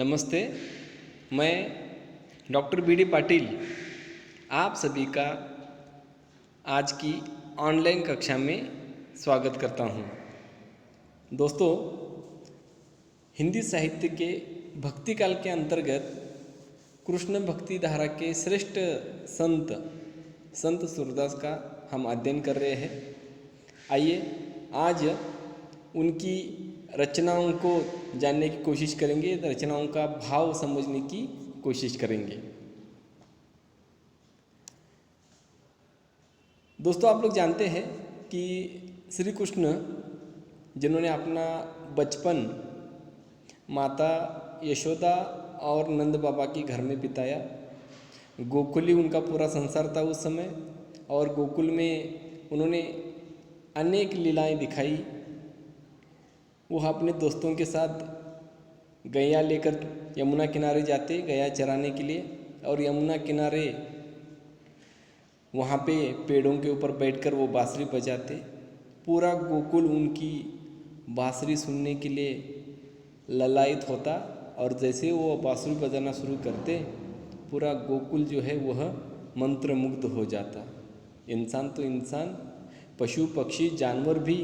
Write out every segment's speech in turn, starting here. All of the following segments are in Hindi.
नमस्ते। मैं डॉक्टर बी डी पाटिल आप सभी का आज की ऑनलाइन कक्षा में स्वागत करता हूँ। दोस्तों, हिंदी साहित्य के भक्ति काल के अंतर्गत कृष्ण भक्ति धारा के श्रेष्ठ संत सूरदास का हम अध्ययन कर रहे हैं। आइए आज उनकी रचनाओं को जानने की कोशिश करेंगे, रचनाओं का भाव समझने की कोशिश करेंगे। दोस्तों, आप लोग जानते हैं कि श्री कृष्ण जिन्होंने अपना बचपन माता यशोदा और नंद बाबा के घर में बिताया, गोकुल ही उनका पूरा संसार था उस समय, और गोकुल में उन्होंने अनेक लीलाएं दिखाई। वो अपने दोस्तों के साथ गैया लेकर यमुना किनारे जाते, गैया चराने के लिए, और यमुना किनारे वहाँ पे पेड़ों के ऊपर बैठकर वो बांसुरी बजाते। पूरा गोकुल उनकी बांसुरी सुनने के लिए ललायित होता, और जैसे वो बांसुरी बजाना शुरू करते, पूरा गोकुल जो है वह मंत्रमुग्ध हो जाता। इंसान तो इंसान, पशु पक्षी जानवर भी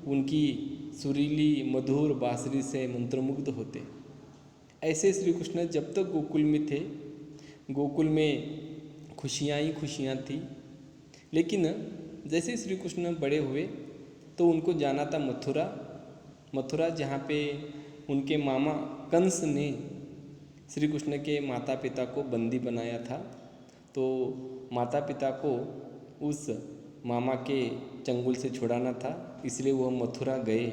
उनकी सुरीली मधुर बांसुरी से मंत्रमुग्ध होते। ऐसे श्री कृष्ण जब तक गोकुल में थे, गोकुल में खुशियाँ ही खुशियाँ थी। लेकिन जैसे श्री कृष्ण बड़े हुए तो उनको जाना था मथुरा, जहाँ पे उनके मामा कंस ने श्री कृष्ण के माता पिता को बंदी बनाया था। तो माता पिता को उस मामा के चंगुल से छुड़ाना था, इसलिए वह मथुरा गए।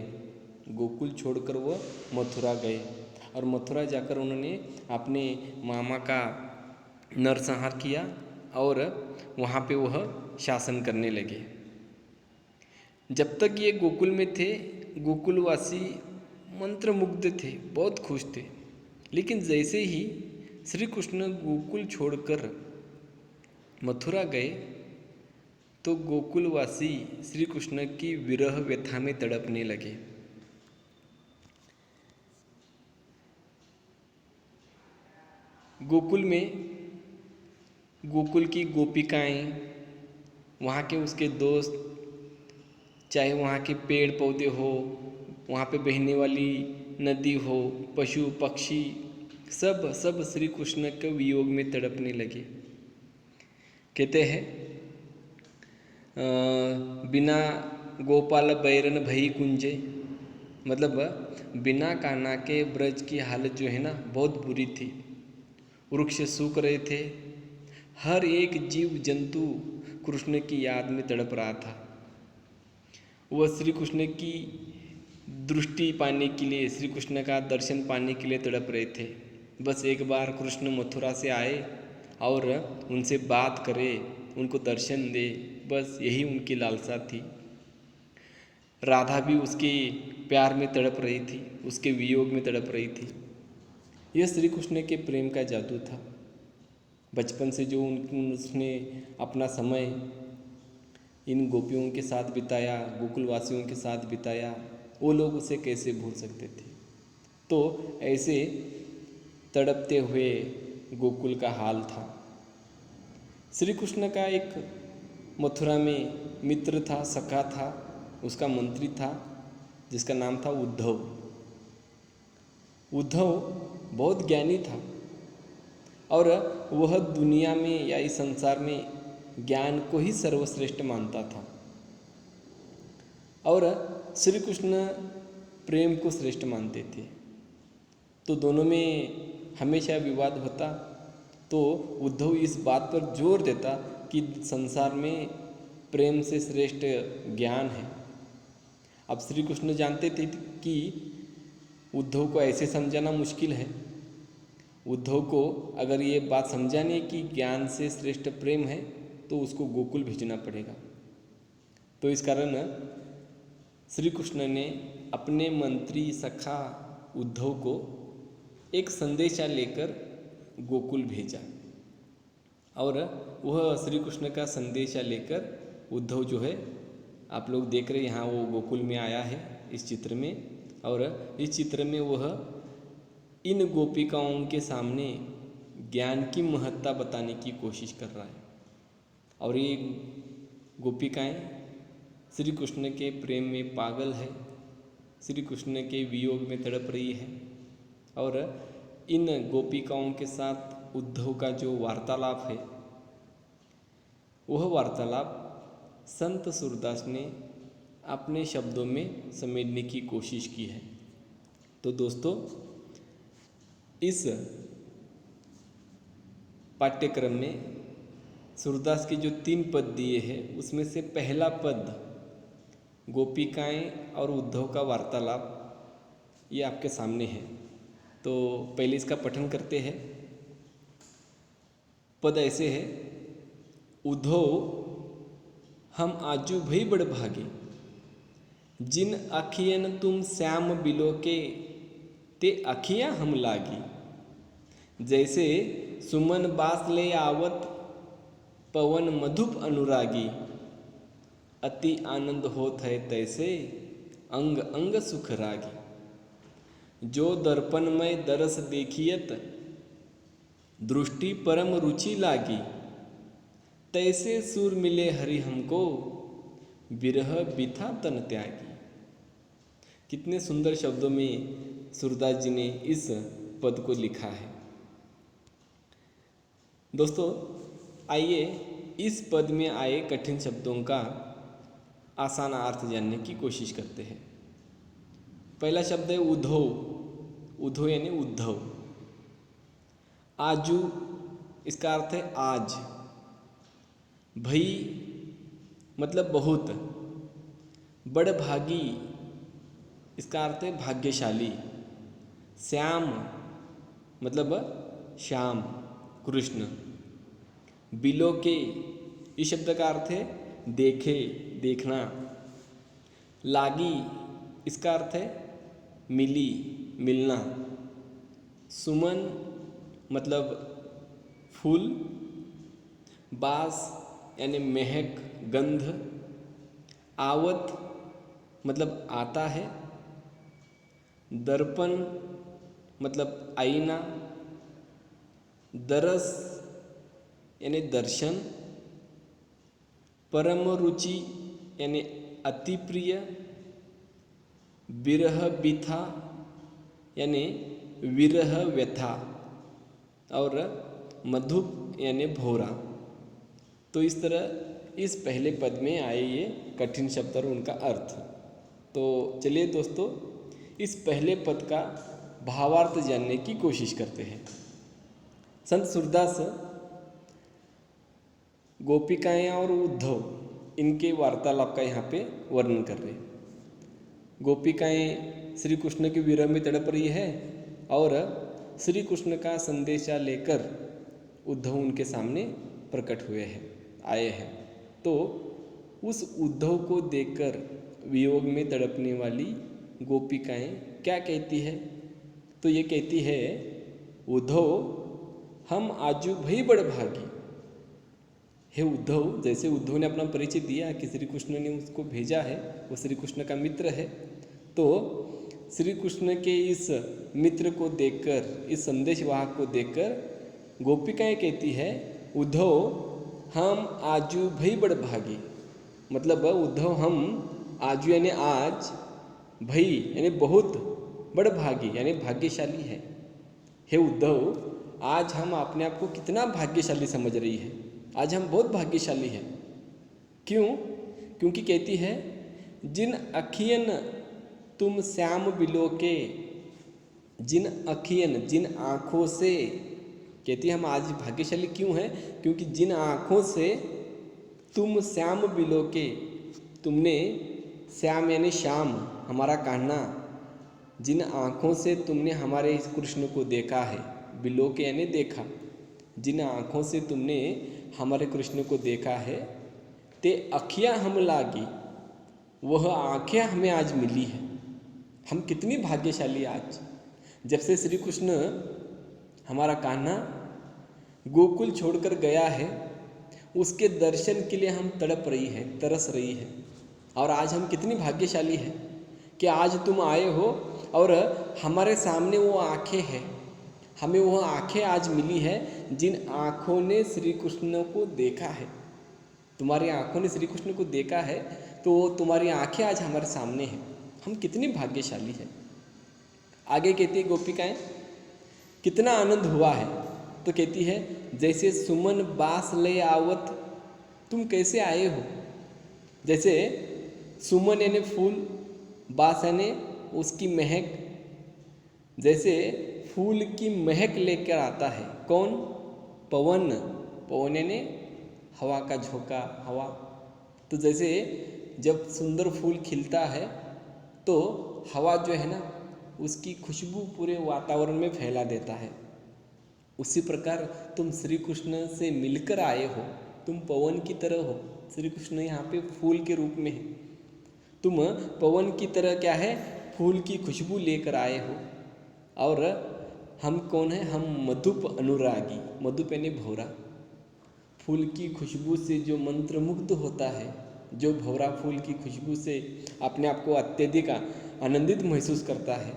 गोकुल छोड़कर वह मथुरा गए, और मथुरा जाकर उन्होंने अपने मामा का नरसंहार किया, और वहाँ पे वह शासन करने लगे। जब तक ये गोकुल में थे, गोकुलवासी मंत्रमुग्ध थे, बहुत खुश थे। लेकिन जैसे ही श्री कृष्ण गोकुल छोड़कर मथुरा गए, तो गोकुलवासी श्री कृष्ण की विरह व्यथा में तड़पने लगे। गोकुल में गोकुल की गोपिकाएं, वहाँ के उसके दोस्त, चाहे वहाँ के पेड़ पौधे हो, वहाँ पे बहने वाली नदी हो, पशु पक्षी, सब श्री कृष्ण के वियोग में तड़पने लगे। कहते हैं बिना गोपाल बैरन भई कुंजे, मतलब बिना कान्हा के ब्रज की हालत जो है ना, बहुत बुरी थी। वृक्ष सूख रहे थे, हर एक जीव जंतु कृष्ण की याद में तड़प रहा था। वह श्री कृष्ण की दृष्टि पाने के लिए, श्री कृष्ण का दर्शन पाने के लिए तड़प रहे थे। बस एक बार कृष्ण मथुरा से आए और उनसे बात करे, उनको दर्शन दे, बस यही उनकी लालसा थी। राधा भी उसके प्यार में तड़प रही थी, उसके वियोग में तड़प रही थी। यह श्री कृष्ण के प्रेम का जादू था। बचपन से जो उसने अपना समय इन गोपियों के साथ बिताया, गोकुलवासियों के साथ बिताया, वो लोग उसे कैसे भूल सकते थे। तो ऐसे तड़पते हुए गोकुल का हाल था। श्री कृष्ण का एक मथुरा में मित्र था, सखा था, उसका मंत्री था, जिसका नाम था उद्धव। उद्धव बहुत ज्ञानी था, और वह दुनिया में या इस संसार में ज्ञान को ही सर्वश्रेष्ठ मानता था, और श्री कृष्ण प्रेम को श्रेष्ठ मानते थे। तो दोनों में हमेशा विवाद होता। तो उद्धव इस बात पर जोर देता कि संसार में प्रेम से श्रेष्ठ ज्ञान है। अब श्री कृष्ण जानते थे कि उद्धव को ऐसे समझाना मुश्किल है। उद्धव को अगर ये बात समझानी कि ज्ञान से श्रेष्ठ प्रेम है, तो उसको गोकुल भेजना पड़ेगा। तो इस कारण श्री कृष्ण ने अपने मंत्री सखा उद्धव को एक संदेशा लेकर गोकुल भेजा, और वह श्री कृष्ण का संदेशा लेकर उद्धव जो है, आप लोग देख रहे हैं यहाँ वो गोकुल में आया है इस चित्र में, और इस चित्र में वह इन गोपिकाओं के सामने ज्ञान की महत्ता बताने की कोशिश कर रहा है। और ये गोपिकाएं श्री कृष्ण के प्रेम में पागल है, श्री कृष्ण के वियोग में तड़प रही है। और इन गोपिकाओं के साथ उद्धव का जो वार्तालाप है, वह वार्तालाप संत सूरदास ने अपने शब्दों में समेटने की कोशिश की है। तो दोस्तों, इस पाठ्यक्रम में सूरदास के जो 3 पद दिए हैं, उसमें से पहला पद गोपिकाएं और उद्धव का वार्तालाप, ये आपके सामने है। तो पहले इसका पठन करते हैं। पद ऐसे है, उद्धव हम आजू भई बड़ भागे, जिन अखियन तुम श्याम बिलो के, ते अखियाँ हम लागी। जैसे सुमन बास ले आवत, पवन मधुप अनुरागी। अति आनंद होत है तैसे, अंग अंग सुख रागी। जो दर्पण में दरस देखियत, दृष्टि परम रुचि लागी। तैसे सुर मिले हरि हमको, विरह बिथा तन त्यागी। कितने सुंदर शब्दों में सूरदास जी ने इस पद को लिखा है। दोस्तों, आइए इस पद में आए कठिन शब्दों का आसान अर्थ जानने की कोशिश करते हैं। पहला शब्द है उद्धव। उद्धव यानी उद्धव। आजू, इसका अर्थ है आज। भई मतलब बहुत। बड़ भागी, इसका अर्थ है भाग्यशाली। श्याम मतलब श्याम, कृष्ण। बिलो के, इस शब्द का अर्थ है देखे, देखना। लागी, इसका अर्थ है मिली, मिलना। सुमन मतलब फूल। बास यानी महक, गंध। आवत मतलब आता है। दर्पण मतलब आईना। दरस यानी दर्शन। परम रुचि यानी अति प्रिय। विरह बिथा यानी विरह व्यथा। और मधुप यानी भोरा। तो इस तरह इस पहले पद में आए ये कठिन शब्द और उनका अर्थ। तो चलिए दोस्तों, इस पहले पद का भावार्थ जानने की कोशिश करते हैं। संत सूरदास गोपिकाएं और उद्धव, इनके वार्तालाप का यहाँ पे वर्णन कर रहे हैं। गोपिकाएं श्री कृष्ण के विरह में तड़प रही है और श्री कृष्ण का संदेशा लेकर उद्धव उनके सामने प्रकट हुए हैं, आए हैं। तो उस उद्धव को देखकर वियोग में तड़पने वाली गोपिकाएं क्या कहती है? तो ये कहती है, उद्धव हम आजू भई बड़ भागी। हे उद्धव, जैसे उद्धव ने अपना परिचय दिया कि श्री कृष्ण ने उसको भेजा है, वो श्री कृष्ण का मित्र है, तो श्री कृष्ण के इस मित्र को देखकर, इस संदेशवाहक को देखकर गोपिकाएं कहती है, उद्धव हम आजू भई बड़ भागी। मतलब उद्धव हम आजू यानी आज, भई यानी बहुत, बड़ भागी यानी भाग्यशाली है। हे उद्धव, आज हम अपने आप को कितना भाग्यशाली समझ रही है। आज हम बहुत भाग्यशाली हैं। क्यों? क्योंकि कहती है, जिन अखियन तुम श्याम बिलो के, जिन अखियन, जिन आँखों से, कहती है हम आज भाग्यशाली क्यों हैं? क्योंकि जिन आँखों से तुम श्याम बिलो के, तुमने श्याम यानी श्याम, हमारा कान्हा, जिन आँखों से तुमने हमारे इस कृष्ण को देखा है, बिलो के यानी देखा, जिन आँखों से तुमने हमारे कृष्ण को देखा है, ते अखियाँ हम लागी, वह आँखें हमें आज मिली है। हम कितनी भाग्यशाली आज, जब से श्री कृष्ण हमारा कान्हा गोकुल छोड़कर गया है, उसके दर्शन के लिए हम तड़प रही है, तरस रही है। और आज हम कितनी भाग्यशाली हैं कि आज तुम आए हो और हमारे सामने वो आँखें हैं, हमें वह आँखें आज मिली है जिन आँखों ने श्री कृष्ण को देखा है। तुम्हारी आँखों ने श्री कृष्ण को देखा है तो तुम्हारी आँखें आज हमारे सामने हैं। हम कितने भाग्यशाली हैं। आगे कहती है गोपिकाएं, कितना आनंद हुआ है। तो कहती है, जैसे सुमन बास ले आवत, तुम कैसे आए हो। जैसे सुमन यानी फूल, बास यानी उसकी महक, जैसे फूल की महक लेकर आता है कौन, पवन। पवन यानी हवा का झोंका, हवा। तो जैसे जब सुंदर फूल खिलता है तो हवा जो है ना उसकी खुशबू पूरे वातावरण में फैला देता है। उसी प्रकार तुम श्री कृष्ण से मिलकर आए हो, तुम पवन की तरह हो। श्री कृष्ण यहाँ पे फूल के रूप में है, तुम पवन की तरह क्या है, फूल की खुशबू लेकर आए हो। और हम कौन है, हम मधुप अनुरागी। मधुप यानी भौरा। फूल की खुशबू से जो मंत्रमुग्ध होता है, जो भौरा फूल की खुशबू से अपने आप को अत्यधिक आनंदित महसूस करता है,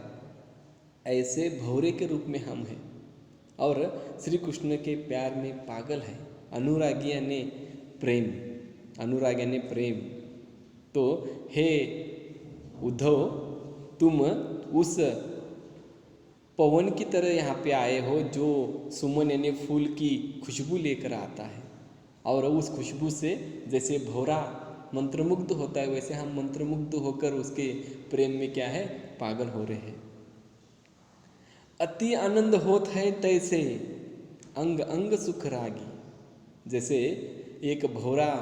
ऐसे भौरे के रूप में हम हैं और श्री कृष्ण के प्यार में पागल है। अनुरागी यानी प्रेम, अनुराग यानी प्रेम। तो हे उद्धव, तुम उस पवन की तरह यहाँ पे आए हो जो सुमन यानी फूल की खुशबू लेकर आता है। और उस खुशबू से जैसे भौरा मंत्रमुग्ध होता है, वैसे हम मंत्रमुग्ध होकर उसके प्रेम में क्या है, पागल हो रहे हैं। अति आनंद होत है तैसे अंग अंग सुख रागी। जैसे एक भौरा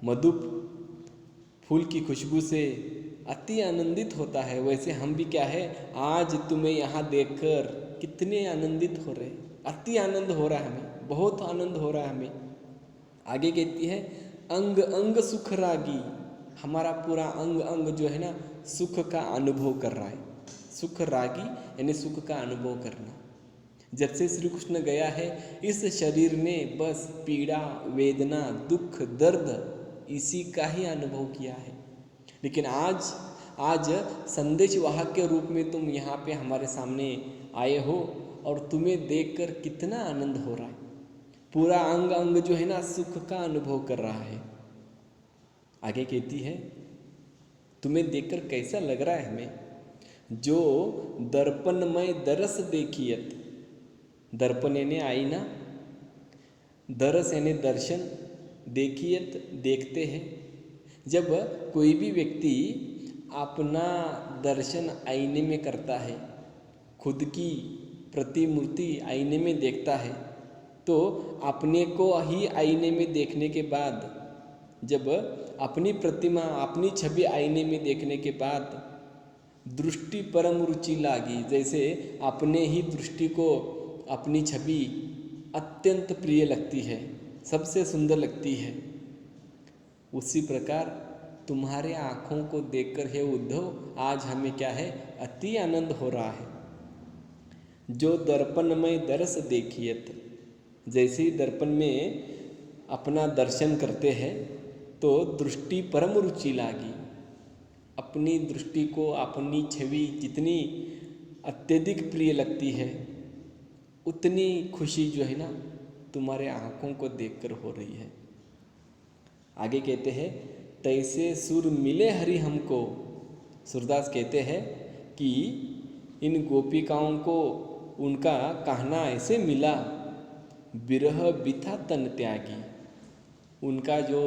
मधुप फूल की खुशबू से अति आनंदित होता है, वैसे हम भी क्या है, आज तुम्हें यहाँ देखकर कितने आनंदित हो रहे। अति आनंद हो रहा है हमें, बहुत आनंद हो रहा है हमें। आगे कहती है, अंग अंग सुख रागी। हमारा पूरा अंग अंग जो है ना सुख का अनुभव कर रहा है। सुख रागी यानी सुख का अनुभव करना। जब से श्री कृष्ण गया है इस शरीर में बस पीड़ा, वेदना, दुख, दर्द इसी का ही अनुभव किया है। लेकिन आज संदेश वाहक के रूप में तुम यहाँ पे हमारे सामने आए हो और तुम्हें देखकर कितना आनंद हो रहा है। पूरा अंग अंग जो है ना सुख का अनुभव कर रहा है। आगे कहती है, तुम्हें देखकर कैसा लग रहा है हमें, जो दर्पणमय दरस देखियत। दर्पण यानी आईना, दरस यानी दर्शन, देखियत देखते हैं। जब कोई भी व्यक्ति अपना दर्शन आईने में करता है, खुद की प्रतिमूर्ति आईने में देखता है, तो अपने को ही आईने में देखने के बाद, जब अपनी प्रतिमा, अपनी छवि आईने में देखने के बाद दृष्टि परम रुचि लागी। जैसे अपने ही दृष्टि को अपनी छवि अत्यंत प्रिय लगती है, सबसे सुंदर लगती है। उसी प्रकार तुम्हारे आँखों को देखकर हे उद्धव आज हमें क्या है, अति आनंद हो रहा है। जो दर्पणमय दरस देखियत। जैसे ही दर्पण में अपना दर्शन करते हैं तो दृष्टि परम रुचि लागी। अपनी दृष्टि को, अपनी छवि जितनी अत्यधिक प्रिय लगती है, उतनी खुशी जो है ना तुम्हारे आँखों को देखकर हो रही है। आगे कहते हैं, तैसे सुर मिले हरि हमको। सूरदास कहते हैं कि इन गोपिकाओं को उनका कहना ऐसे मिला, विरह बिथा तन त्यागी। उनका जो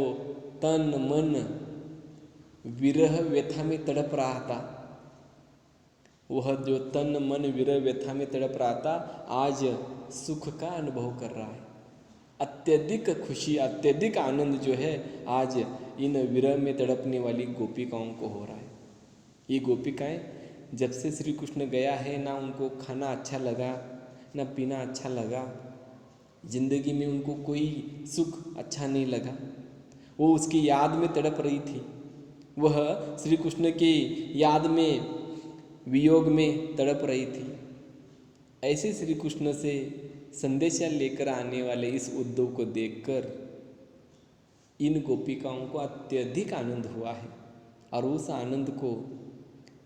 तन मन विरह व्यथा में तड़प रहा था, वह जो तन मन विरह व्यथा में तड़प रहा था, आज सुख का अनुभव कर रहा है। अत्यधिक खुशी, अत्यधिक आनंद जो है आज इन विरह में तड़पने वाली गोपिकाओं को हो रहा है। ये गोपिकाएं जब से श्री कृष्ण गया है, ना उनको खाना अच्छा लगा, ना पीना अच्छा लगा, जिंदगी में उनको कोई सुख अच्छा नहीं लगा। वो उसकी याद में तड़प रही थी, वह श्री कृष्ण की याद में, वियोग में तड़प रही थी। ऐसे श्री कृष्ण से संदेशा लेकर आने वाले इस उद्धव को देखकर इन गोपिकाओं को अत्यधिक आनंद हुआ है। और उस आनंद को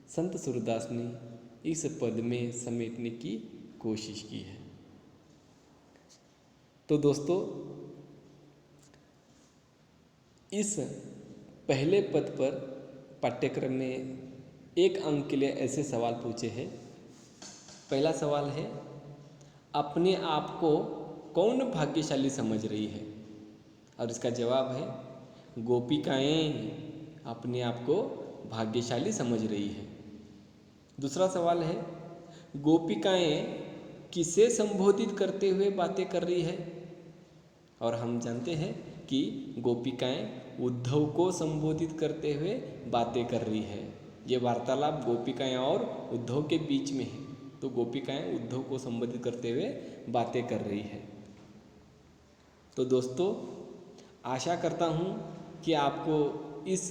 संत सूरदास ने इस पद में समेटने की कोशिश की है। तो दोस्तों, इस पहले पद पर पाठ्यक्रम में 1 अंक के लिए ऐसे सवाल पूछे हैं। पहला सवाल है, अपने आप को कौन भाग्यशाली समझ रही है? और इसका जवाब है, गोपिकाएं अपने आप को भाग्यशाली समझ रही है। दूसरा सवाल है, गोपिकाएं किसे संबोधित करते हुए बातें कर रही है? और हम जानते हैं कि गोपिकाएं उद्धव को संबोधित करते हुए बातें कर रही है। ये वार्तालाप गोपिकाएं और उद्धव के बीच में है, तो गोपिकाएं उद्धव को संबोधित करते हुए बातें कर रही है। तो दोस्तों, आशा करता हूँ कि आपको इस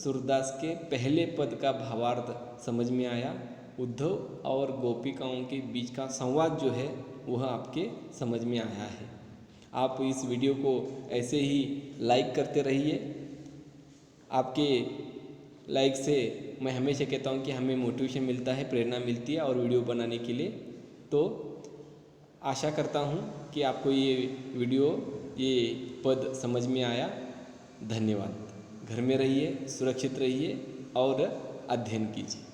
सूरदास के पहले पद का भावार्थ समझ में आया। उद्धव और गोपिकाओं के बीच का संवाद जो है वह आपके समझ में आया है। आप इस वीडियो को ऐसे ही लाइक करते रहिए। आपके लाइक से मैं हमेशा कहता हूँ कि हमें मोटिवेशन मिलता है, प्रेरणा मिलती है और वीडियो बनाने के लिए। तो आशा करता हूँ कि आपको ये वीडियो, ये पद समझ में आया। धन्यवाद। घर में रहिए, सुरक्षित रहिए और अध्ययन कीजिए।